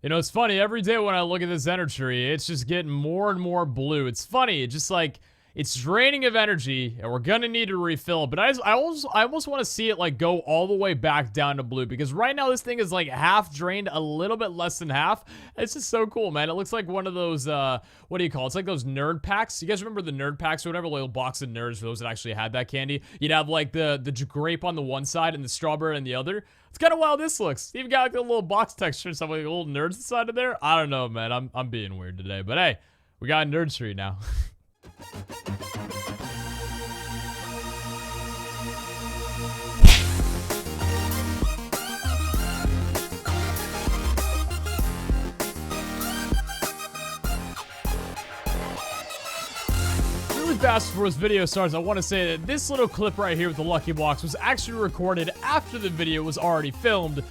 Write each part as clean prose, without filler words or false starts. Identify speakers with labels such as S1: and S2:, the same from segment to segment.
S1: You know, it's funny. Every day when I look at this energy tree, it's just getting more and more blue. It's funny. It's just like it's draining of energy, and we're gonna need to refill it. But I almost want to see it like go all the way back down to blue because right now this thing is like half drained, a little bit less than half. It's just so cool, man. It looks like one of those what do you call it? It's like those nerd packs. You guys remember the nerd packs or whatever? Little box of nerds for those that actually had that candy. You'd have like the grape on the one side and the strawberry on the other. It's kind of wild this looks. Even got like a little box texture and stuff like little nerds inside of there. I don't know, man. I'm being weird today. But hey, we got a nerd tree now. Fast before this video starts, I want to say that this little clip right here with the lucky blocks was actually recorded after the video was already filmed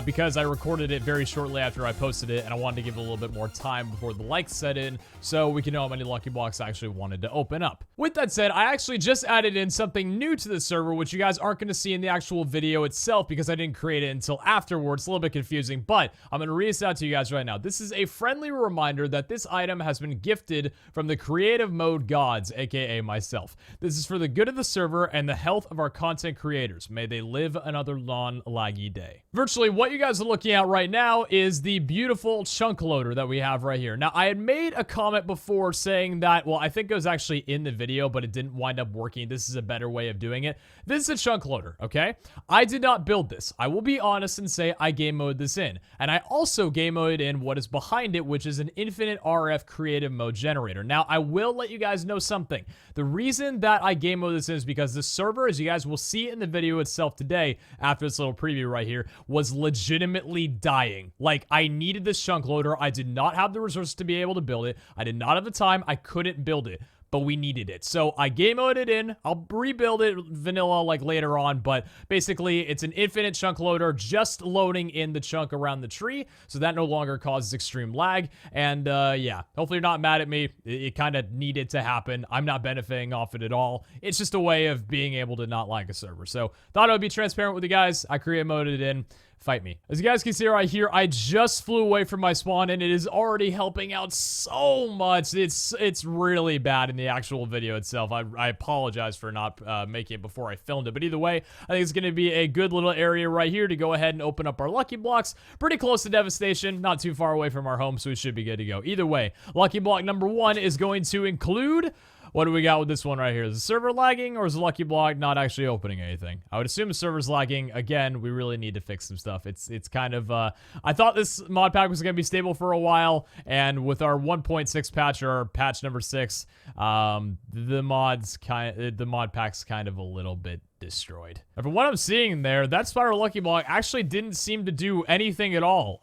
S1: because I recorded it very shortly after I posted it and I wanted to give it a little bit more time before the likes set in so we can know how many lucky blocks I actually wanted to open up. With that said, I actually just added in something new to the server which you guys aren't going to see in the actual video itself because I didn't create it until afterwards. It's a little bit confusing, but I'm going to read this out to you guys right now. This is a friendly reminder that this item has been gifted from the creative mode gods, aka myself. This is for the good of the server and the health of our content creators. May they live another non-laggy day. Virtually what you guys are looking at right now is the beautiful chunk loader that we have right here. Now, I had made a comment before saying that, well, I think it was actually in the video, but it didn't wind up working. This is a better way of doing it. This is a chunk loader, okay? I did not build this. I will be honest and say I game mode this in. And I also game mode in what is behind it, which is an infinite RF creative mode generator. Now, I will let you guys know something. The reason that I game mode this is because the server, as you guys will see in the video itself today, after this little preview right here, was legitimately dying. Like, I needed this chunk loader. I did not have the resources to be able to build it. I did not have the time. I couldn't build it, but we needed it. So I game moded it in. I'll rebuild it vanilla like later on, but basically it's an infinite chunk loader just loading in the chunk around the tree, so that no longer causes extreme lag. And yeah, hopefully you're not mad at me. It kind of needed to happen. I'm not benefiting off it at all. It's just a way of being able to not lag a server. So thought I would be transparent with you guys. I create moded it in. Fight me. As you guys can see right here, I just flew away from my spawn and it is already helping out so much. It's really bad in the actual video itself. I apologize for not making it before I filmed it, but either way, I think it's going to be a good little area right here to go ahead and open up our lucky blocks. Pretty close to devastation, not too far away from our home, so we should be good to go. Either way, lucky block number 1 is going to include... What do we got with this one right here? Is the server lagging or is the lucky block not actually opening anything? I would assume the server's lagging. Again, we really need to fix some stuff. It's kind of, I thought this mod pack was going to be stable for a while, and with our 1.6 patch, or patch number 6, the mod pack's kind of a little bit destroyed. And from what I'm seeing there, that spiral lucky block actually didn't seem to do anything at all.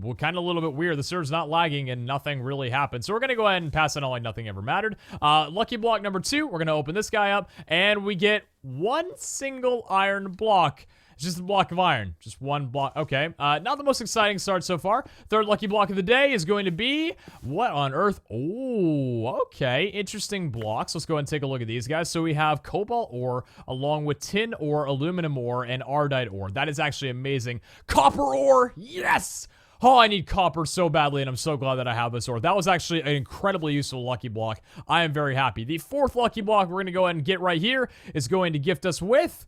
S1: We're kind of a little bit weird. The server's not lagging and nothing really happened. So we're going to go ahead and pass it on like nothing ever mattered. Lucky block number 2, we're going to open this guy up and we get one single iron block. It's just a block of iron. Just one block. Okay. Not the most exciting start so far. Third lucky block of the day is going to be... What on earth? Oh, okay. Interesting blocks. Let's go ahead and take a look at these guys. So we have cobalt ore along with tin ore, aluminum ore, and ardite ore. That is actually amazing. Copper ore! Yes! Oh, I need copper so badly, and I'm so glad that I have this ore. That was actually an incredibly useful lucky block. I am very happy. The fourth lucky block we're going to go ahead and get right here is going to gift us with...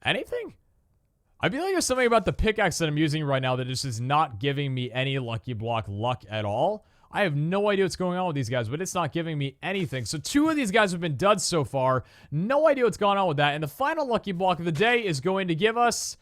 S1: anything? I feel like there's something about the pickaxe that I'm using right now that just is not giving me any lucky block luck at all. I have no idea what's going on with these guys, but it's not giving me anything. So 2 of these guys have been duds so far. No idea what's going on with that. And the final lucky block of the day is going to give us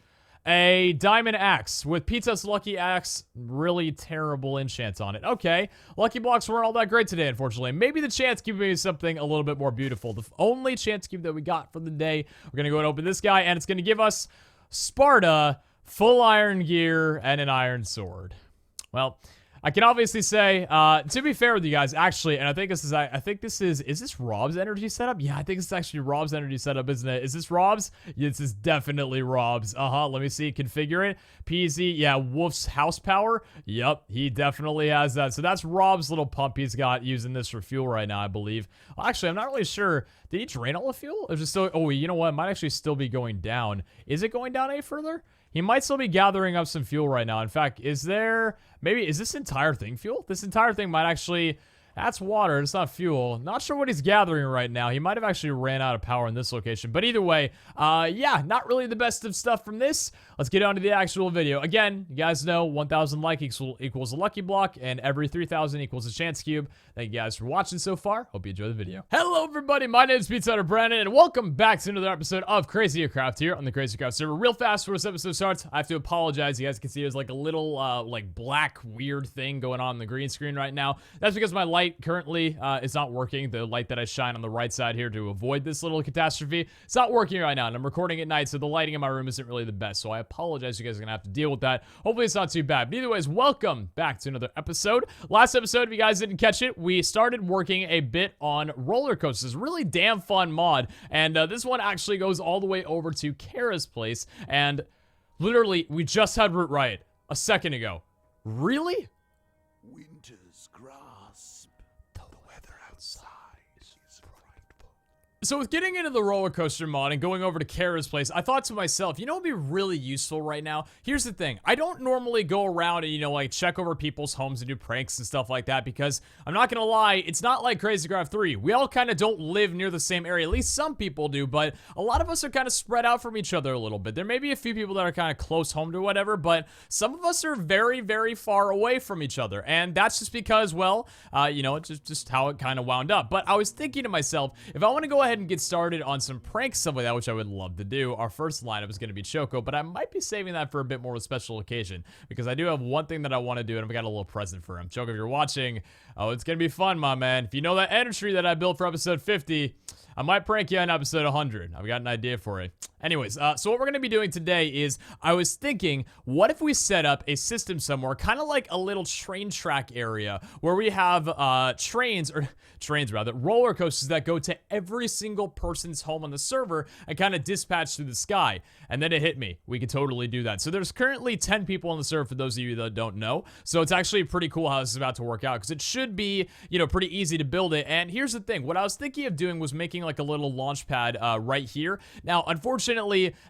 S1: a diamond axe with Pizza's lucky axe. Really terrible enchants on it. Okay, lucky blocks weren't all that great today, unfortunately. Maybe the chance cube is something a little bit more beautiful. The only chance cube that we got for the day. We're going to go and open this guy, and it's going to give us Sparta, full iron gear, and an iron sword. Well, I can obviously say, to be fair with you guys, actually, and I think this is this Rob's energy setup? Yeah, I think it's actually Rob's energy setup, isn't it? Is this Rob's? Yeah, this is definitely Rob's. Let me see, configure it. PZ, yeah, Wolf's house power. Yep, he definitely has that. So that's Rob's little pump he's got using this for fuel right now, I believe. Well, actually, I'm not really sure. Did he drain all the fuel? Is it still, oh, you know what? It might actually still be going down. Is it going down any further? He might still be gathering up some fuel right now. In fact, is this entire thing fuel? This entire thing might actually... That's water. It's not fuel. Not sure what he's gathering right now. He might have actually ran out of power in this location. But either way, yeah, not really the best of stuff from this. Let's get on to the actual video. Again, you guys know 1,000 likes equals a lucky block, and every 3,000 equals a chance cube. Thank you guys for watching so far. Hope you enjoy the video. Hello, everybody. My name is Pizza Hunter Brandon, and welcome back to another episode of CRAZIER here on the CRAZIER server. Real fast before this episode starts, I have to apologize. You guys can see there's like a little like black weird thing going on the green screen right now. That's because my light currently is not working. The light that I shine on the right side here to avoid this little catastrophe, it's not working right now, and I'm recording at night, so the lighting in my room isn't really the best, so I apologize. You guys are gonna have to deal with that. Hopefully it's not too bad, but either ways, welcome back to another episode. Last episode, if you guys didn't catch it, we started working a bit on roller coasters. Really damn fun mod, and this one actually goes all the way over to Kara's place, and literally, we just had Root Riot a second ago. Really?
S2: Winter's grasp. The weather outside is frightful.
S1: So with getting into the roller coaster mod and going over to Kara's place, I thought to myself, you know what would be really useful right now? Here's the thing. I don't normally go around and, you know, like check over people's homes and do pranks and stuff like that because I'm not gonna lie, it's not like CrazyCraft 3. We all kind of don't live near the same area. At least some people do, but a lot of us are kind of spread out from each other a little bit. There may be a few people that are kind of close home to whatever, but some of us are very, very far away from each other. And that's just because, well, you know, it's just how it kind of wound up. But I was thinking to myself, if I want to go ahead and get started on some pranks, stuff like that, which I would love to do, our first lineup is going to be Choco, but I might be saving that for a bit more of a special occasion because I do have one thing that I want to do, and I've got a little present for him. Choco, if you're watching, oh, it's going to be fun, my man. If you know that ender tree that I built for episode 50, I might prank you on episode 100. I've got an idea for it. Anyways, so what we're going to be doing today is, I was thinking, what if we set up a system somewhere, kind of like a little train track area, where we have roller coasters that go to every single person's home on the server and kind of dispatch through the sky. And then it hit me. We could totally do that. So there's currently 10 people on the server, for those of you that don't know. So it's actually pretty cool how this is about to work out, because it should be, you know, pretty easy to build it. And here's the thing. What I was thinking of doing was making like a little launch pad right here. Now, unfortunately,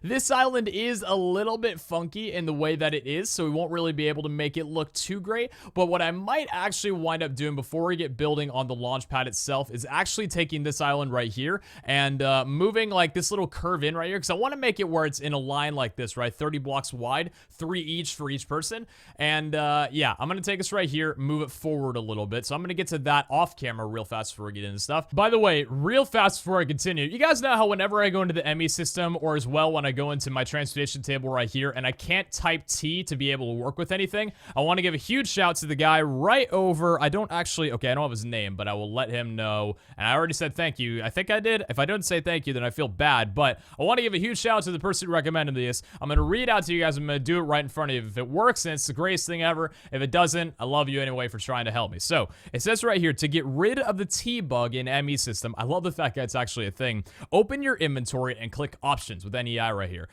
S1: this island is a little bit funky in the way that it is, so we won't really be able to make it look too great. But what I might actually wind up doing before we get building on the launch pad itself is actually taking this island right here and moving like this little curve in right here, because I want to make it where it's in a line like this, right? 30 blocks wide, 3 each for each person. And yeah, I'm going to take us right here, move it forward a little bit. So I'm going to get to that off camera real fast before we get into stuff. By the way, real fast before I continue, you guys know how whenever I go into the ME system, or as well when I go into my transportation table right here and I can't type T to be able to work with anything, I want to give a huge shout to the guy right over, I don't have his name, but I will let him know. And I already said thank you. I think I did. If I don't say thank you, then I feel bad, but I want to give a huge shout out to the person who recommended this. I'm going to read it out to you guys. I'm going to do it right in front of you. If it works, then it's the greatest thing ever. If it doesn't, I love you anyway for trying to help me. So it says right here, to get rid of the T bug in ME system, I love the fact that it's actually a thing. Open your inventory and click options with NEI right here.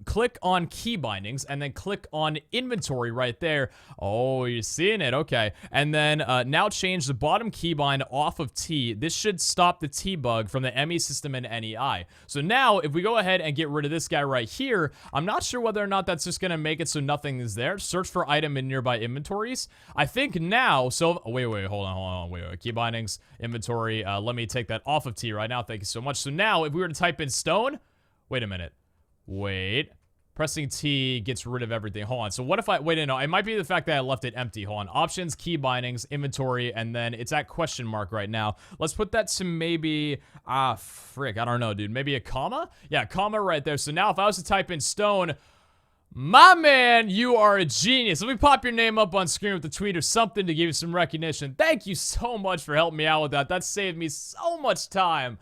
S1: Click on key bindings and then click on inventory right there. Oh, you're seeing it. Okay. And then now change the bottom keybind off of T. This should stop the T bug from the ME system and NEI. So now if we go ahead and get rid of this guy right here, I'm not sure whether or not that's just going to make it so nothing is there. Search for item in nearby inventories. I think now, so wait, hold on. Wait. Key bindings, inventory. Let me take that off of T right now. Thank you so much. So now if we were to type in stone, wait a minute. Wait. Pressing T gets rid of everything. Hold on. So what if no, it might be the fact that I left it empty. Hold on. Options, key bindings, inventory, and then it's at question mark right now. Let's put that to maybe, frick, I don't know, dude. Maybe a comma? Yeah, comma right there. So now if I was to type in stone, my man, you are a genius. Let me pop your name up on screen with the tweet or something to give you some recognition. Thank you so much for helping me out with that. That saved me so much time.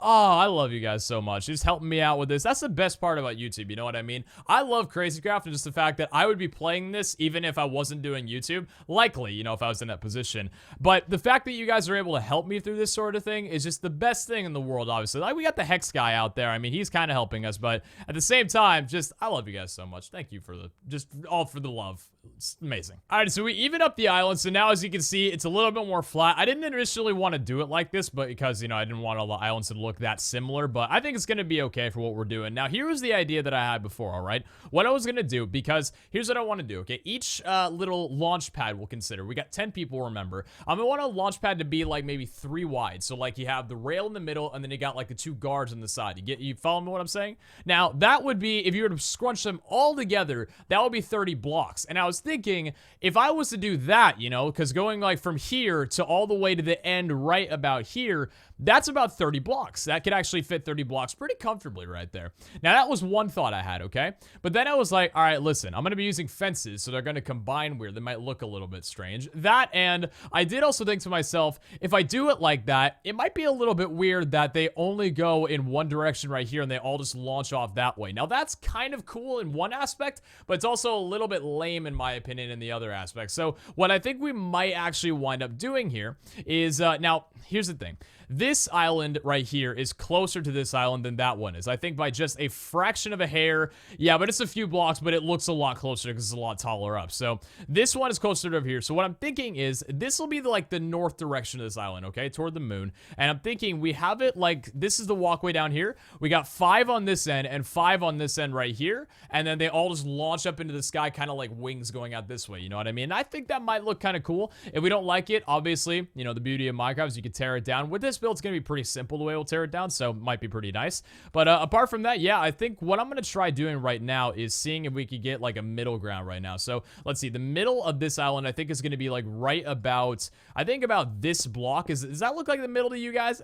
S1: Oh, I love you guys so much. Just helping me out with this. That's the best part about YouTube, you know what I mean? I love CrazyCraft and just the fact that I would be playing this even if I wasn't doing YouTube. Likely, you know, if I was in that position. But the fact that you guys are able to help me through this sort of thing is just the best thing in the world, obviously. Like, we got the Hex guy out there. I mean, he's kind of helping us, but at the same time, just, I love you guys so much. Thank you for the, just all for the love. It's amazing. All right, so we even up the island. So now, as you can see, it's a little bit more flat. I didn't initially want to do it like this, but because, I didn't want all the islands to look that similar, but I think it's going to be okay for what we're doing. Now, here was the idea that I had before, all right? What I was going to do, because here's what I want to do, okay? Each little launch pad we'll consider. We got 10 people, remember. I want a launch pad to be like maybe 3 wide. So like you have the rail in the middle, and then you got like the 2 guards on the side. You follow me what I'm saying? Now, that would be, if you were to scrunch them all together, that would be 30 blocks. And I was thinking, if I was to do that, because going like from here to all the way to the end right about here, that's about 30 blocks. That could actually fit 30 blocks pretty comfortably right there. Now, that was one thought I had, okay? But then I was like, all right, listen, I'm going to be using fences, so they're going to combine weird. They might look a little bit strange. That, and I did also think to myself, if I do it like that, it might be a little bit weird that they only go in one direction right here and they all just launch off that way. Now, that's kind of cool in one aspect, but it's also a little bit lame in my opinion in the other aspect. So what I think we might actually wind up doing here is, now, here's the thing. This island right here is closer to this island than that one is. I think by just a fraction of a hair. Yeah, but it's a few blocks, but it looks a lot closer because it's a lot taller up. So this one is closer to over here. So what I'm thinking is this will be like the north direction of this island, okay, toward the moon. And I'm thinking we have it like this is the walkway down here. We got 5 on this end and 5 on this end right here. And then they all just launch up into the sky, kind of like wings going out this way. You know what I mean? I think that might look kind of cool. If we don't like it, obviously, the beauty of Minecraft is you can tear it down. With this build's gonna be pretty simple the way we'll tear it down, so it might be pretty nice. But apart from that, yeah, I think what I'm gonna try doing right now is seeing if we could get like a middle ground right now. So let's see, the middle of this island I think is gonna be like right about, I think about this block. Does that look like the middle to you guys?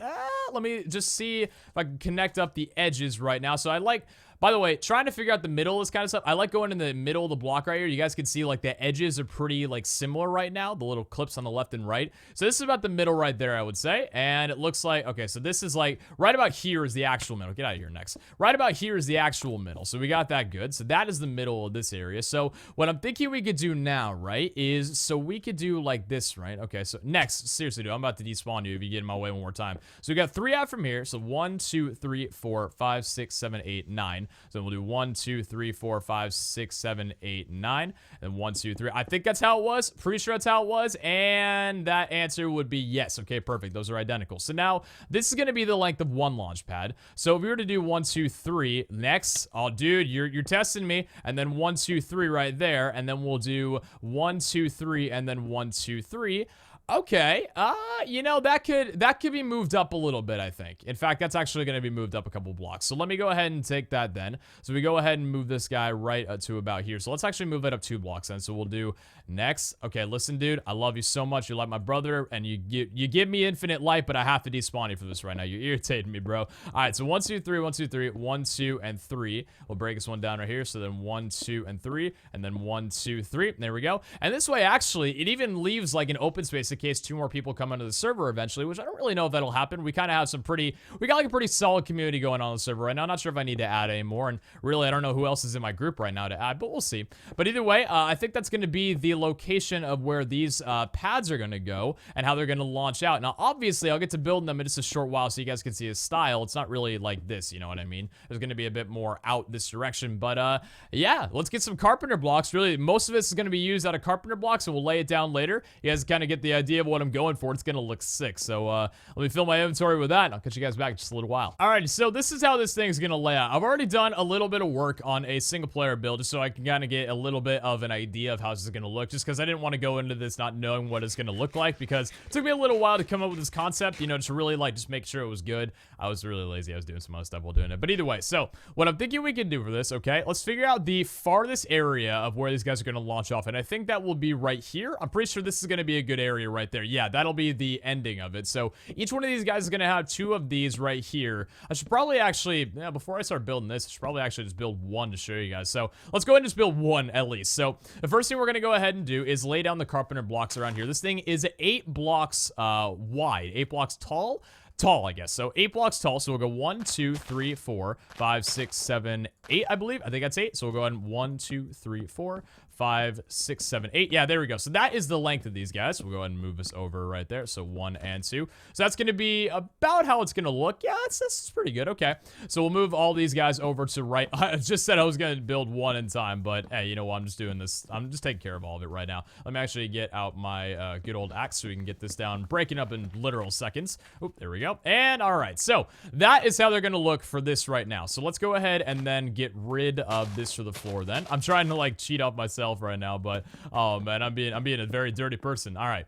S1: Let me just see if I can connect up the edges right now. So I like, by the way, trying to figure out the middle is kind of stuff. I like going in the middle of the block right here. You guys can see like the edges are pretty like similar right now. The little clips on the left and right. So this is about the middle right there, I would say. And it looks like, okay, so this is like right about here is the actual middle. Get out of here next. Right about here is the actual middle. So we got that good. So that is the middle of this area. So what I'm thinking we could do now, right, is so we could do like this, right? Okay, so next, seriously, dude, I'm about to despawn you if you get in my way one more time. So we got 3 out from here. So 1, 2, 3, 4, 5, 6, 7, 8, 9. So we'll do 1, 2, 3, 4, 5, 6, 7, 8, 9. And 1, 2, 3. I think that's how it was. Pretty sure that's how it was. And that answer would be yes. Okay, perfect. Those are identical. So now this is going to be the length of one launch pad. So if we were to do 1, 2, 3 next, oh, dude, you're testing me. And then 1, 2, 3 right there. And then we'll do 1, 2, 3, and then 1, 2, 3. Okay, that could be moved up a little bit, I think. In fact, that's actually going to be moved up a couple blocks. So let me go ahead and take that then. So we go ahead and move this guy right to about here. So let's actually move that up 2 blocks then. So we'll do next. Okay, listen, dude, I love you so much. You're like my brother, and you give me infinite life, but I have to despawn you for this right now. You're irritating me, bro. All right, so 1, 2, 3, 1, 2, 3, 1, 2, and 3. We'll break this one down right here. So then 1, 2, and 3, and then 1, 2, 3. There we go. And this way, actually, it even leaves like an open space in case 2 more people come into the server eventually, which I don't really know if that'll happen. We kind of have we got like a pretty solid community going on the server right now. I'm not sure if I need to add any more, and really I don't know who else is in my group right now to add, but we'll see. But either way, I think that's going to be the location of where these pads are going to go and how they're going to launch out. Now, obviously, I'll get to building them in just a short while so you guys can see his style. It's not really like this, you know what I mean? There's going to be a bit more out this direction, but yeah, let's get some carpenter blocks. Really, most of this is going to be used out of carpenter blocks, and we'll lay it down later. You guys kind of get the idea of what I'm going for. It's gonna look sick. So let me fill my inventory with that, and I'll catch you guys back in just a little while. Alright, so this is how this thing's gonna lay out. I've already done a little bit of work on a single player build just so I can kind of get a little bit of an idea of how this is gonna look, just because I didn't want to go into this not knowing what it's gonna look like, because it took me a little while to come up with this concept, to really like just make sure it was good. I was really lazy. I was doing some other stuff while doing it. But either way, so what I'm thinking we can do for this, okay, let's figure out the farthest area of where these guys are gonna launch off, and I think that will be right here. I'm pretty sure this is gonna be a good area right there. Yeah, that'll be the ending of it. So each one of these guys is going to have 2 of these right here. I should probably actually, before I start building this, I should probably actually just build 1 to show you guys. So let's go ahead and just build 1 at least. So the first thing we're going to go ahead and do is lay down the carpenter blocks around here. This thing is 8 blocks wide, 8 blocks tall, I guess. So 8 blocks tall. So we'll go 1, 2, 3, 4, 5, 6, 7, 8, I believe. I think that's 8. So we'll go ahead and 1, 2, 3, 4, 5, 6, 7, 8. Yeah, there we go. So that is the length of these guys. We'll go ahead and move this over right there. So 1 and 2. So that's going to be about how it's going to look. Yeah, that's pretty good. Okay. So we'll move all these guys over to right. I just said I was going to build one in time, but hey, you know what? I'm just doing this. I'm just taking care of all of it right now. Let me actually get out my good old axe so we can get this down, breaking up in literal seconds. Oop, there we go. And all right. So that is how they're going to look for this right now. So let's go ahead and then get rid of this for the floor then. I'm trying to like cheat off myself right now, but oh man, I'm being a very dirty person. All right,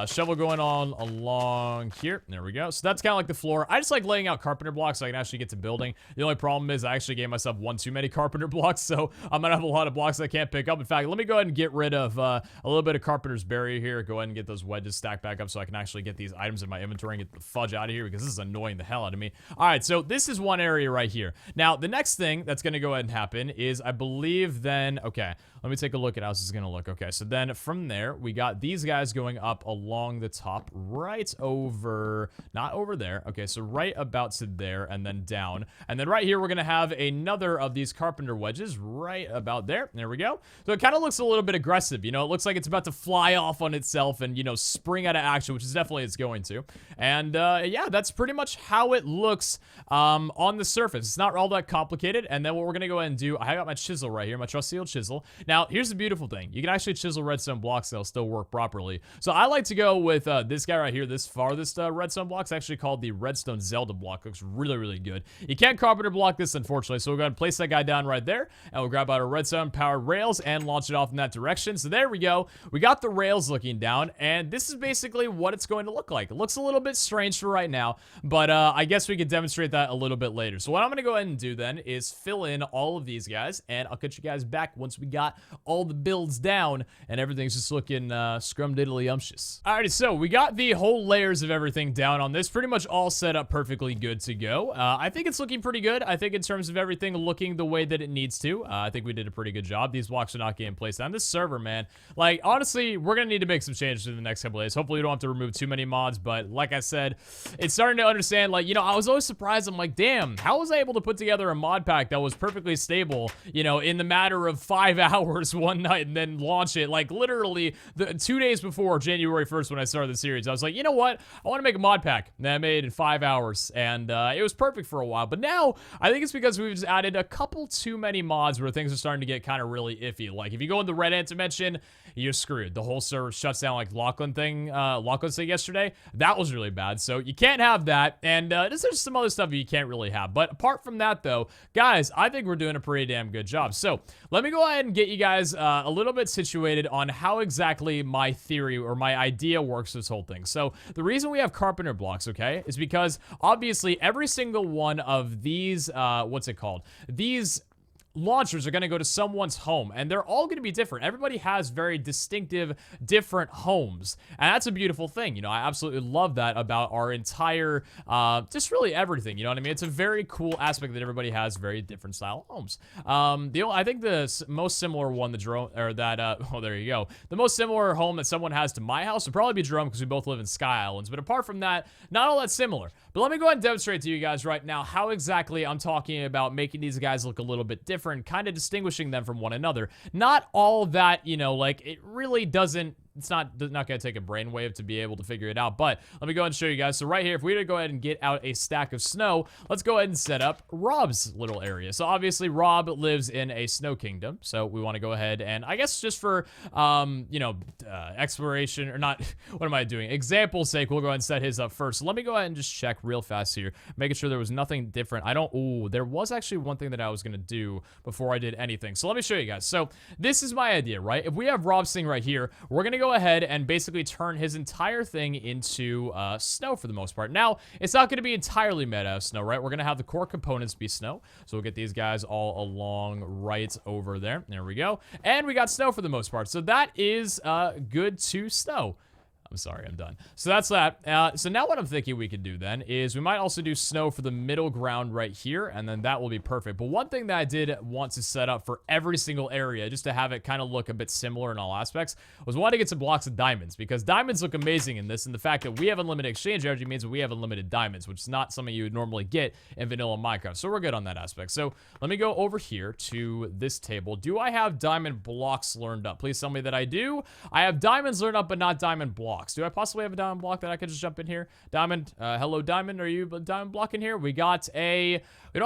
S1: shovel going on along here. There we go. So that's kind of like the floor. I just like laying out carpenter blocks so I can actually get to building. The only problem is I actually gave myself one too many carpenter blocks, so I'm gonna have a lot of blocks I can't pick up. In fact, let me go ahead and get rid of a little bit of carpenter's barrier here. Go ahead and get those wedges stacked back up so I can actually get these items in my inventory and get the fudge out of here because this is annoying the hell out of me. All right, so this is one area right here. Now the next thing that's gonna go ahead and happen is I believe then, okay, let me take a look at how this is gonna look. Okay, so then from there, we got these guys going up along the top, right over, not over there. Okay, so right about to there and then down. And then right here, we're gonna have another of these carpenter wedges right about there. There we go. So it kind of looks a little bit aggressive. You know, it looks like it's about to fly off on itself and, you know, spring out of action, which is definitely it's going to. And yeah, that's pretty much how it looks on the surface. It's not all that complicated. And then what we're gonna go ahead and do, I got my chisel right here, my trusty old chisel. Now, here's the beautiful thing. You can actually chisel redstone blocks, they'll still work properly. So I like to go with this guy right here, this farthest redstone block. It's actually called the redstone Zelda block. Looks really, really good. You can't carpenter block this, unfortunately, so we'll go ahead and place that guy down right there, and we'll grab out our redstone powered rails and launch it off in that direction. So there we go. We got the rails looking down, and this is basically what it's going to look like. It looks a little bit strange for right now, but I guess we could demonstrate that a little bit later. So what I'm going to go ahead and do then is fill in all of these guys, and I'll catch you guys back once we got all the builds down and everything's just looking scrum-diddly-umptious. Alrighty, so we got the whole layers of everything down on this, pretty much all set up perfectly good to go. I think it's looking pretty good. I think in terms of everything looking the way that it needs to, I think we did a pretty good job. These blocks are not getting placed on this server, man. Like, honestly, we're gonna need to make some changes in the next couple days. Hopefully we don't have to remove too many mods, but like I said, it's starting to understand, like, you know, I was always surprised. I'm like, damn, how was I able to put together a mod pack that was perfectly stable, you know, in the matter of 5 hours one night and then launch it? Like, literally, the 2 days before January 1st when I started the series, I was like, you know what? I want to make a mod pack that I made in 5 hours, and it was perfect for a while. But now, I think it's because we've just added a couple too many mods where things are starting to get kind of really iffy. Like, if you go in the Red Ant dimension, you're screwed. The whole server shuts down, like Lachlan said yesterday. That was really bad. So you can't have that. And there's some other stuff you can't really have. But apart from that, though, guys, I think we're doing a pretty damn good job. So let me go ahead and get you guys a little bit situated on how exactly my theory or my idea works this whole thing. So the reason we have carpenter blocks, okay, is because obviously every single one of these, what's it called? These launchers are going to go to someone's home, and they're all going to be different. Everybody has very distinctive, different homes, and that's a beautiful thing. You know, I absolutely love that about our entire, just really everything. You know what I mean? It's a very cool aspect that everybody has very different style homes. I think the most similar one, oh, there you go. The most similar home that someone has to my house would probably be Jerome because we both live in Sky Islands. But apart from that, not all that similar. But let me go ahead and demonstrate to you guys right now how exactly I'm talking about making these guys look a little bit different, kind of distinguishing them from one another. Not all that, you know, like, it really doesn't, it's not going to take a brainwave to be able to figure it out, but let me go ahead and show you guys. So right here, if we were to go ahead and get out a stack of snow, let's go ahead and set up Rob's little area. So obviously Rob lives in a snow kingdom, so we want to go ahead and, I guess just for, you know, exploration, or not, what am I doing? Example's sake, we'll go ahead and set his up first. So let me go ahead and just check real fast here, making sure there was nothing different. There was actually one thing that I was going to do before I did anything. So let me show you guys. So this is my idea, right? If we have Rob's thing right here, we're going to go ahead and basically turn his entire thing into snow for the most part. Now, it's not going to be entirely made out of snow, right? We're going to have the core components be snow. So we'll get these guys all along right over there. There we go. And we got snow for the most part. So that is good to snow. I'm sorry, I'm done. So that's that. So now what I'm thinking we could do then is we might also do snow for the middle ground right here, and then that will be perfect. But one thing that I did want to set up for every single area, just to have it kind of look a bit similar in all aspects, was wanting to get some blocks of diamonds, because diamonds look amazing in this, and the fact that we have unlimited exchange energy means that we have unlimited diamonds, which is not something you would normally get in vanilla Minecraft. So we're good on that aspect. So let me go over here to this table. Do I have diamond blocks learned up? Please tell me that I do. I have diamonds learned up, but not diamond blocks. Do I possibly have a diamond block that I could just jump in here? Diamond, hello diamond, are you a diamond block in here? We don't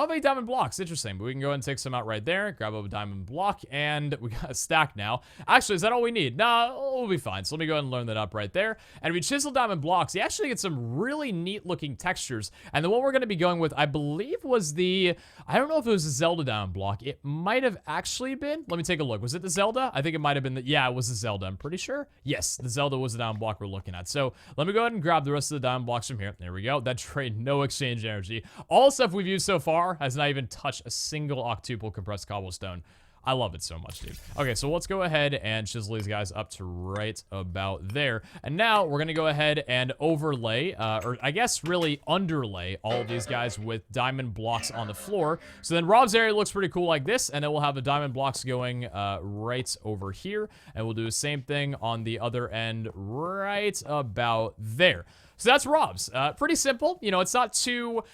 S1: have any diamond blocks, interesting, but we can go ahead and take some out right there, grab a diamond block, and we got a stack now. Actually, is that all we need? Nah, we'll be fine. So let me go ahead and learn that up right there. And if we chisel diamond blocks, you actually get some really neat looking textures. And the one we're going to be going with, I believe, was I don't know if it was the Zelda diamond block. It might have actually been. Let me take a look. Was it the Zelda? I think it might have been yeah, it was the Zelda. I'm pretty sure. Yes, the Zelda was the diamond block we're looking at. So let me go ahead and grab the rest of the diamond blocks from here. There we go. That trade, no exchange energy. All stuff we've used so far has not even touched a single octuple compressed cobblestone. I love it so much, dude. Okay, so let's go ahead and chisel these guys up to right about there. And now we're going to go ahead and overlay, or I guess really underlay all of these guys with diamond blocks on the floor. So then Rob's area looks pretty cool like this, and then we'll have the diamond blocks going right over here. And we'll do the same thing on the other end right about there. So that's Rob's. Pretty simple. You know, it's not too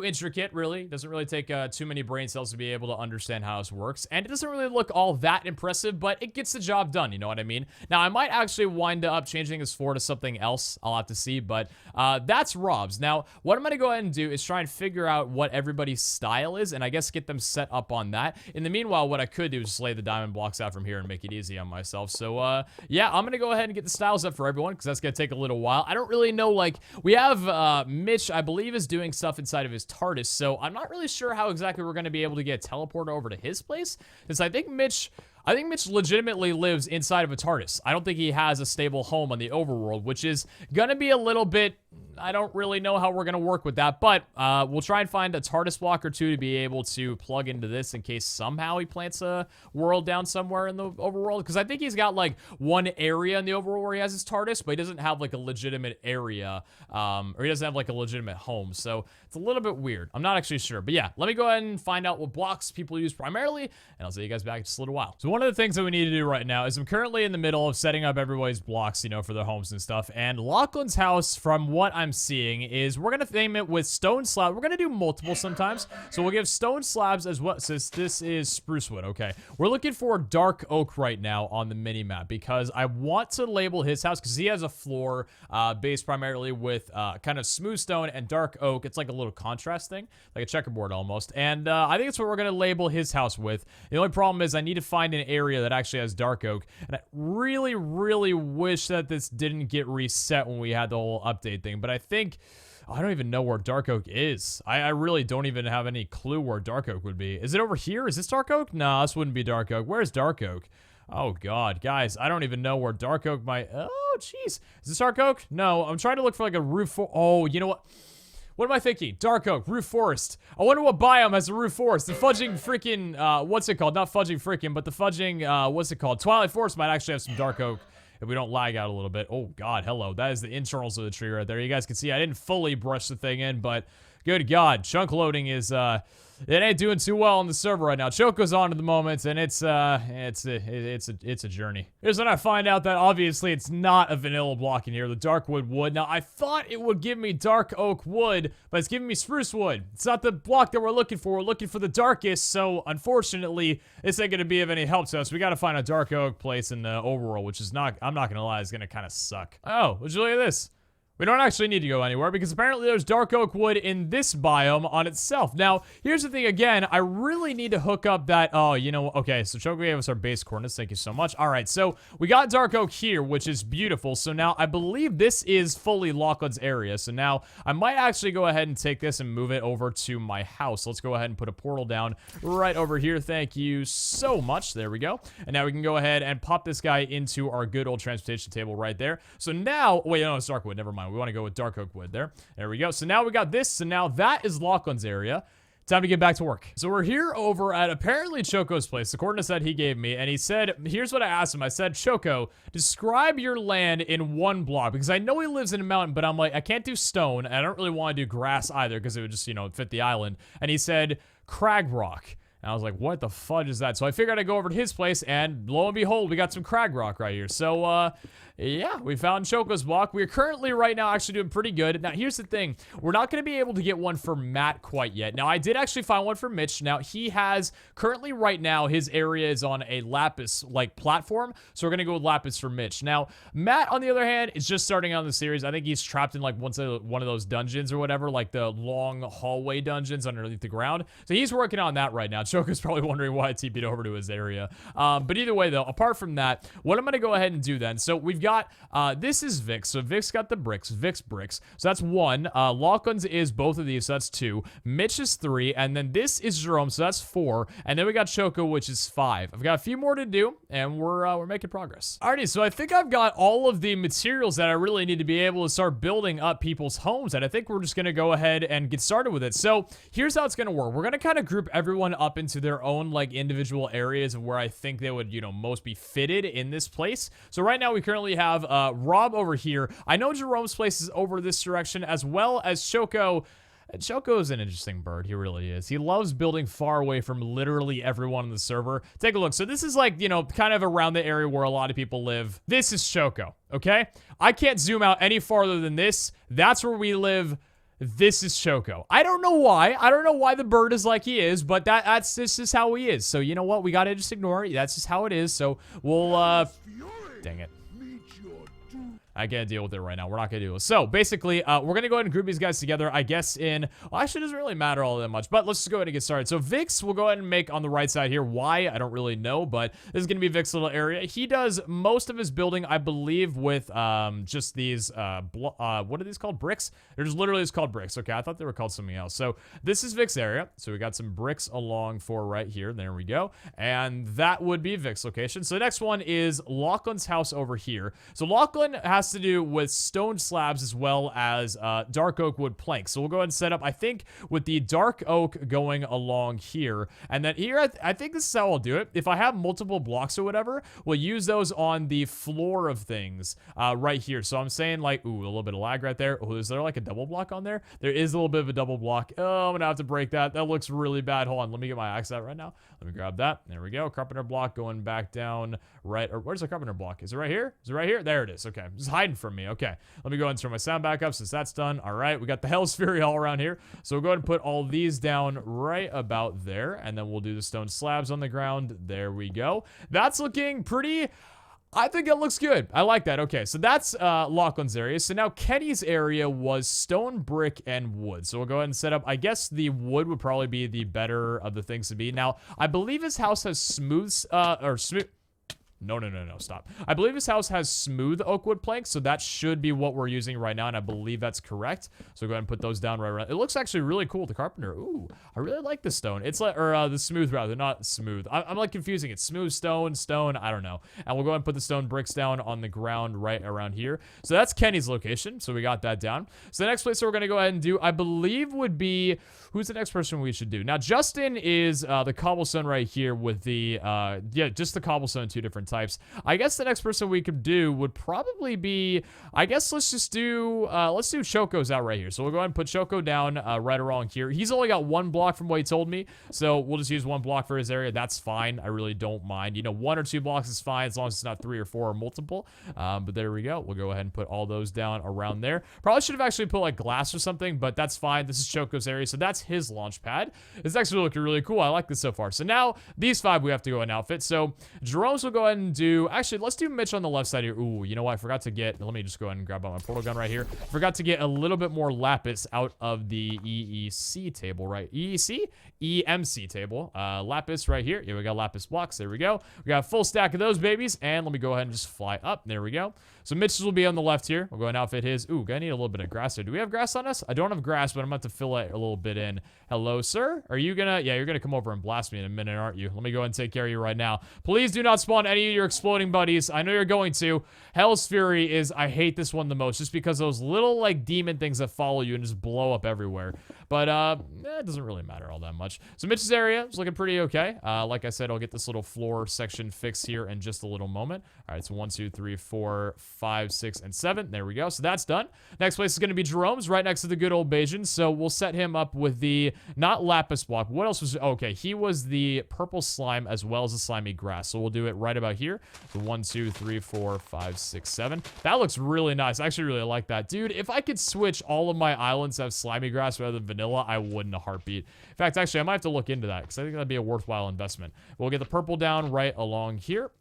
S1: intricate, really. It doesn't really take too many brain cells to be able to understand how this works. And it doesn't really look all that impressive, but it gets the job done, you know what I mean? Now, I might actually wind up changing this floor to something else. I'll have to see, but that's Rob's. Now, what I'm going to go ahead and do is try and figure out what everybody's style is, and I guess get them set up on that. In the meanwhile, what I could do is just lay the diamond blocks out from here and make it easy on myself. So, yeah, I'm going to go ahead and get the styles up for everyone, because that's going to take a little while. I don't really know, like, we have Mitch, I believe, is doing stuff inside of his TARDIS, so I'm not really sure how exactly we're going to be able to get teleported over to his place, since I think Mitch legitimately lives inside of a TARDIS. I don't think he has a stable home on the overworld, which is going to be a little bit, I don't really know how we're going to work with that, but we'll try and find a TARDIS block or two to be able to plug into this in case somehow he plants a world down somewhere in the overworld, because I think he's got like one area in the overworld where he has his TARDIS, but he doesn't have like a legitimate area, or he doesn't have like a legitimate home, so it's a little bit weird. I'm not actually sure, but yeah, let me go ahead and find out what blocks people use primarily, and I'll see you guys back in just a little while. So one of the things that we need to do right now is I'm currently in the middle of setting up everybody's blocks, you know, for their homes and stuff, and Lachlan's house, from what I'm seeing, is we're gonna theme it with stone slab. We're gonna do multiple sometimes, so we'll give stone slabs as well, since this is spruce wood. Okay, we're looking for dark oak right now on the mini map, because I want to label his house, because he has a floor based primarily with kind of smooth stone and dark oak. It's like a little contrast thing, like a checkerboard almost, and I think it's what we're gonna label his house with. The only problem is I need to find an area that actually has dark oak, and I really, really wish that this didn't get reset when we had the whole update thing, but I think I don't even know where dark oak is. I really don't even have any clue where dark oak would be. Is it over here? Is this dark oak? No, this wouldn't be dark oak. Where's dark oak? Oh god, guys, I don't even know where dark oak might. Oh jeez, is this dark oak? No, I'm trying to look for like a roof. Oh, you know what? What am I thinking? Dark oak, roof forest. I wonder what biome has a roof forest. The fudging freaking, what's it called? Not fudging freaking, but the fudging, what's it called? Twilight Forest might actually have some dark oak if we don't lag out a little bit. Oh god, hello. That is the internals of the tree right there. You guys can see I didn't fully brush the thing in, but good god, chunk loading is, it ain't doing too well on the server right now. Choke goes on at the moment, and it's a journey. Here's when I find out that obviously it's not a vanilla block in here, the dark wood. Now, I thought it would give me dark oak wood, but it's giving me spruce wood. It's not the block that we're looking for. We're looking for the darkest, so unfortunately, this ain't gonna be of any help to us. We gotta find a dark oak place in the overworld, which is not, I'm not gonna lie, is gonna kind of suck. Oh, would you look at this? We don't actually need to go anywhere, because apparently there's dark oak wood in this biome on itself. Now, here's the thing again, I really need to hook up that, oh, you know, okay, so Choco gave us our base coordinates, thank you so much. All right, so we got dark oak here, which is beautiful. So now I believe this is fully Lachlan's area. So now I might actually go ahead and take this and move it over to my house. Let's go ahead and put a portal down right over here. Thank you so much. There we go. And now we can go ahead and pop this guy into our good old transportation table right there. So now, wait, no, it's dark wood, never mind. We want to go with dark oak wood there. There we go. So now we got this. So now that is Lachlan's area. Time to get back to work. So we're here over at apparently Choco's place, the coordinates that he gave me, and he said, here's what I asked him. I said, Choco, describe your land in one block, because I know he lives in a mountain, but I'm like, I can't do stone, and I don't really want to do grass either, because it would just, you know, fit the island. And he said, crag rock. And I was like, what the fudge is that? So I figured I'd go over to his place, and lo and behold, we got some crag rock right here. So, yeah, we found Choco's block. We're currently right now actually doing pretty good. Now, here's the thing. We're not going to be able to get one for Matt quite yet. Now, I did actually find one for Mitch. Now, he has, currently right now, his area is on a lapis, like, platform. So we're going to go with lapis for Mitch. Now, Matt, on the other hand, is just starting on the series. I think he's trapped in, like, one of those dungeons or whatever, like the long hallway dungeons underneath the ground. So he's working on that right now. Choco's probably wondering why I TP'd over to his area. But either way, though, apart from that, what I'm going to go ahead and do then, so we've got, this is Vix. So Vix got the bricks, Vix bricks. So that's 1. Lachlan's is both of these, so that's 2. Mitch is 3, and then this is Jerome, so that's 4. And then we got Choco, which is 5. I've got a few more to do, and we're making progress. Alrighty, so I think I've got all of the materials that I really need to be able to start building up people's homes, and I think we're just going to go ahead and get started with it. So here's how it's going to work. We're going to kind of group everyone up into their own, like, individual areas of where I think they would, you know, most be fitted in this place. So right now we currently have Rob over here. I know Jerome's place is over this direction, as well as Choco. Choco's an interesting bird. He really is. He loves building far away from literally everyone on the server. Take a look. So this is like, you know, kind of around the area where a lot of people live. This is Choco, okay? I can't zoom out any farther than this. That's where we live. This is Choco. I don't know why. I don't know why the bird is like he is, but this is how he is. So you know what? We gotta just ignore it. That's just how it is. So we'll, dang it. I can't deal with it right now. We're not going to do it. So, basically, we're going to go ahead and group these guys together, I guess, in... Well, actually, it doesn't really matter all that much, but let's just go ahead and get started. So, Vix, we'll go ahead and make on the right side here. Why? I don't really know, but this is going to be Vic's little area. He does most of his building, I believe, with just these... what are these called? Bricks? They're just literally just called bricks. Okay, I thought they were called something else. So, this is Vic's area. So, we got some bricks along for right here. There we go. And that would be Vic's location. So, the next one is Lachlan's house over here. So, Lachlan has to do with stone slabs as well as dark oak wood planks. So we'll go ahead and set up, I think, with the dark oak going along here. And then here, I think this is how I'll do it. If I have multiple blocks or whatever, we'll use those on the floor of things right here. So I'm saying like, ooh, a little bit of lag right there. Oh, is there like a double block on there? There is a little bit of a double block. Oh, I'm gonna have to break that. That looks really bad. Hold on, let me get my axe out right now. Let me grab that. There we go. Carpenter block going back down right, or where's the carpenter block? Is it right here? Is it right here? There it is. Okay, it's hiding from me. Okay, let me go ahead and turn my sound back up since that's done. All right, we got the Hell's Fury all around here. So we'll go ahead and put all these down right about there, and then we'll do the stone slabs on the ground. There we go. That's looking pretty... I think it looks good. I like that. Okay, so that's Lachlan's area. So now Kenny's area was stone, brick, and wood. So we'll go ahead and set up, I guess the wood would probably be the better of the things to be. Now, I believe his house has smooth, No, stop. I believe his house has smooth oak wood planks, so that should be what we're using right now, and I believe that's correct. So go ahead and put those down right around. It looks actually really cool, the carpenter. Ooh, I really like the stone. It's like, or the smooth rather, not smooth. I'm like confusing it. Smooth stone, I don't know. And we'll go ahead and put the stone bricks down on the ground right around here. So that's Kenny's location, so we got that down. So the next place that we're going to go ahead and do, I believe would be, who's the next person we should do? Now, Justin is the cobblestone right here with the, yeah, just the cobblestone, 2 different types. I guess the next person we could do would probably be, I guess let's do Choco's out right here. So we'll go ahead and put Choco down right around here. He's only got 1 block from what he told me, so we'll just use 1 block for his area. That's fine. I really don't mind. You know, 1 or 2 blocks is fine as long as it's not 3 or 4 or multiple. But there we go. We'll go ahead and put all those down around there. Probably should have actually put like glass or something, but that's fine. This is Choco's area, so that's his launch pad. It's actually looking really cool. I like this so far. So now these 5 we have to go and outfit. So Jerome's will go ahead and do, actually, let's do Mitch on the left side here. Ooh, you know what? I forgot to get, let me just go ahead and grab out my portal gun right here. Forgot to get a little bit more lapis out of the EEC table, right? EEC? EMC table. Lapis right here. Yeah, we got lapis blocks. There we go. We got a full stack of those babies. And let me go ahead and just fly up. There we go. So Mitch's will be on the left here. We'll go ahead and outfit his. Ooh, gonna need a little bit of grass here. Do we have grass on us? I don't have grass, but I'm about to fill it a little bit in. Hello, sir? Are you gonna, yeah, you're gonna come over and blast me in a minute, aren't you? Let me go ahead and take care of you right now. Please do not spawn any need your exploding buddies. I know you're going to. Hell's Fury is, I hate this one the most, just because those little, like, demon things that follow you and just blow up everywhere. But, it doesn't really matter all that much. So Mitch's area is looking pretty okay. Like I said, I'll get this little floor section fixed here in just a little moment. All right, so 1, 2, 3, 4, 5, 6, and 7. There we go. So that's done. Next place is going to be Jerome's, right next to the good old Bajan. So we'll set him up with the, not lapis block. What else was, okay, he was the purple slime as well as the slimy grass. So we'll do it right about here. So 1, 2, 3, 4, 5, 6, 7. That looks really nice. I actually really like that. Dude, if I could switch all of my islands to have slimy grass rather than vanilla, I would in a heartbeat. In fact, actually, I might have to look into that because I think that'd be a worthwhile investment. We'll get the purple down right along here.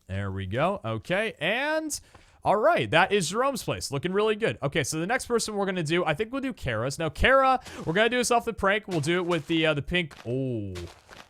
S1: There we go. Okay, and all right, that is Jerome's place. Looking really good. Okay, so the next person we're going to do, I think we'll do Kara's. Now, Kara, we're going to do this off the prank. We'll do it with the pink. Oh,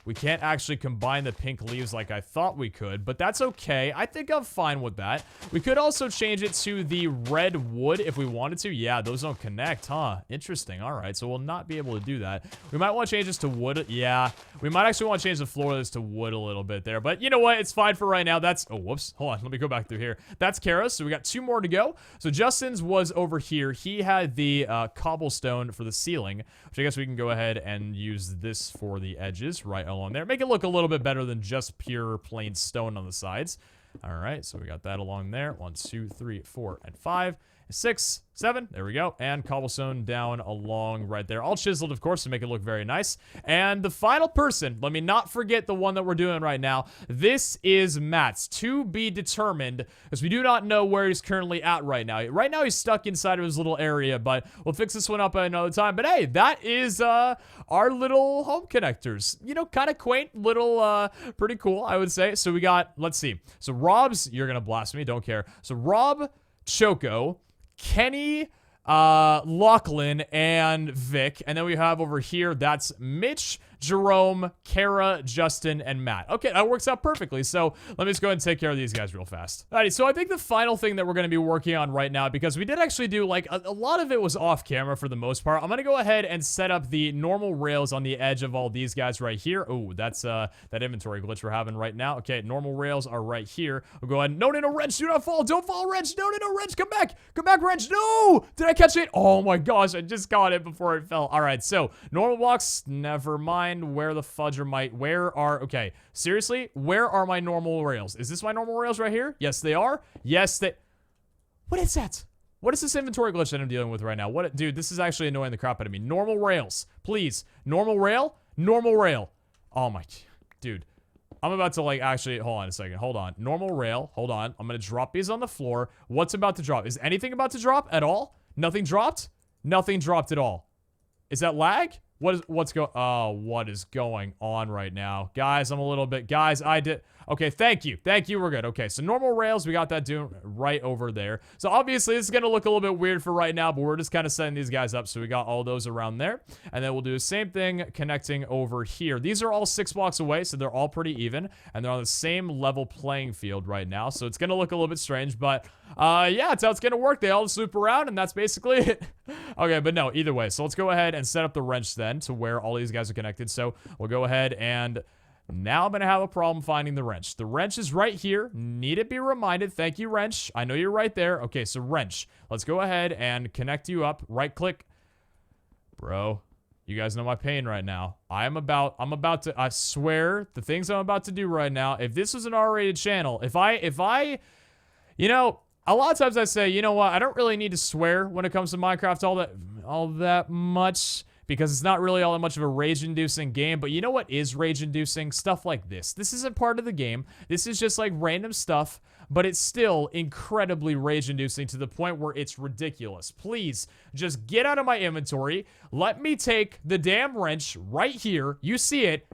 S1: we can't actually combine the pink leaves like I thought we could, but that's okay. I think I'm fine with that. We could also change it to the red wood if we wanted to. Yeah, those don't connect, huh? Interesting. All right, so we'll not be able to do that. We might want to change this to wood. Yeah, we might actually want to change the floor of this to wood a little bit there, but you know what? It's fine for right now. That's, oh, whoops. Hold on. Let me go back through here. That's Kara's, so we got 2 more to go. So Justin's was over here. He had the cobblestone for the ceiling, which I guess we can go ahead and use this for the edges right along there. Make it look a little bit better than just pure plain stone on the sides. All right, so we got that along there. 1, 2, 3, 4, and 5, 6, 7. There we go. And cobblestone down along right there. All chiseled, of course, to make it look very nice. And the final person, let me not forget the one that we're doing right now. This is Matt's, to be determined, because we do not know where he's currently at right now. Right now, he's stuck inside of his little area, but we'll fix this one up at another time. But hey, that is our little home connectors. You know, kind of quaint, little, pretty cool, I would say. So we got, let's see. So Rob's, you're going to blast me, don't care. So Rob, Choco, Kenny, Lachlan, and Vic. And then we have over here, that's Mitch, Jerome, Kara, Justin, and Matt. Okay, that works out perfectly. So let me just go ahead and take care of these guys real fast. Alrighty, so I think the final thing that we're going to be working on right now, because we did actually do, like, a lot of it was off camera for the most part. I'm going to go ahead and set up the normal rails on the edge of all these guys right here. Oh, that's that inventory glitch we're having right now. Okay, normal rails are right here. We'll go ahead. No, Wrench, do not fall. Don't fall, Wrench. No, Wrench, come back. Come back, Wrench. No! Did I catch it? Oh my gosh, I just caught it before it fell. Alright, so normal blocks, never mind. Where the fudge are my, okay, seriously, where are my normal rails? Is this my normal rails right here? Yes, they are. Yes, what is that? What is this inventory glitch that I'm dealing with right now? What, dude, this is actually annoying the crap out of me. Normal rails, please. Normal rail. Oh my, dude. I'm about to, like, actually, hold on a second. Hold on. Normal rail. Hold on. I'm going to drop these on the floor. What's about to drop? Is anything about to drop at all? Nothing dropped? Nothing dropped at all. Is that lag? What is going on right now? Guys, I'm a little bit, okay, thank you, we're good. Okay, so normal rails, we got that doing right over there. So obviously, this is gonna look a little bit weird for right now, but we're just kind of setting these guys up, so we got all those around there. And then we'll do the same thing connecting over here. These are all 6 blocks away, so they're all pretty even, and they're on the same level playing field right now, so it's gonna look a little bit strange, but yeah, it's how it's gonna work. They all swoop around, and that's basically it. Okay, but no, either way, so let's go ahead and set up the wrench then to where all these guys are connected. So we'll go ahead and now I'm going to have a problem finding the wrench. The wrench is right here. Need to be reminded. Thank you, wrench. I know you're right there. Okay, so wrench. Let's go ahead and connect you up. Right click. Bro, you guys know my pain right now. I'm about to, I swear, the things I'm about to do right now, if this was an R-rated channel, if I, you know, a lot of times I say, you know what, I don't really need to swear when it comes to Minecraft all that much, because it's not really all that much of a rage-inducing game. But you know what is rage-inducing? Stuff like this. This isn't part of the game. This is just like random stuff, but it's still incredibly rage-inducing to the point where it's ridiculous. Please, just get out of my inventory. Let me take the damn wrench right here. You see it.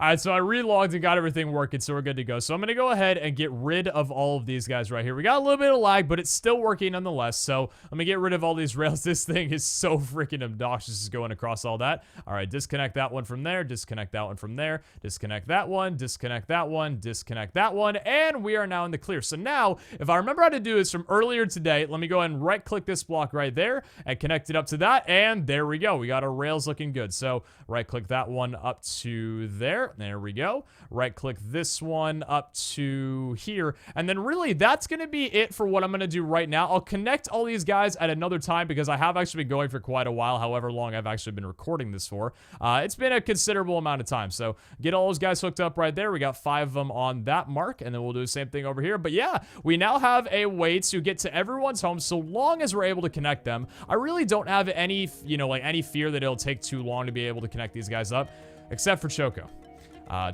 S1: All right, so I relogged and got everything working, so we're good to go. So I'm going to go ahead and get rid of all of these guys right here. We got a little bit of lag, but it's still working nonetheless. So I'm going to get rid of all these rails. This thing is so freaking obnoxious just going across all that. All right, disconnect that one from there, disconnect that one from there, disconnect that one, disconnect that one, disconnect that one, and we are now in the clear. So now, if I remember how to do this from earlier today, let me go ahead and right-click this block right there and connect it up to that, and there we go. We got our rails looking good. So right-click that one up to there. There we go. Right click this one up to here. And then really that's going to be it for what I'm going to do right now. I'll connect all these guys at another time because I have actually been going for quite a while, however long I've actually been recording this for. It's been a considerable amount of time. So get all those guys hooked up right there. We got 5 of them on that mark, and then we'll do the same thing over here. But yeah, we now have a way to get to everyone's home so long as we're able to connect them. I really don't have any, any fear that it'll take too long to be able to connect these guys up, except for Choco.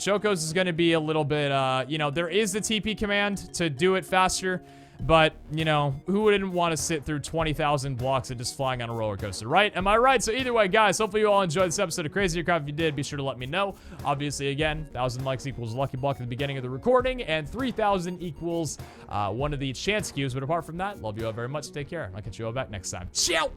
S1: Choco's is going to be a little bit, there is the TP command to do it faster, but, who wouldn't want to sit through 20,000 blocks of just flying on a roller coaster, right? Am I right? So either way, guys, hopefully you all enjoyed this episode of Crazy Aircraft. If you did, be sure to let me know. Obviously, again, 1,000 likes equals lucky block at the beginning of the recording, and 3,000 equals one of the chance cubes. But apart from that, love you all very much. Take care. I'll catch you all back next time. Ciao!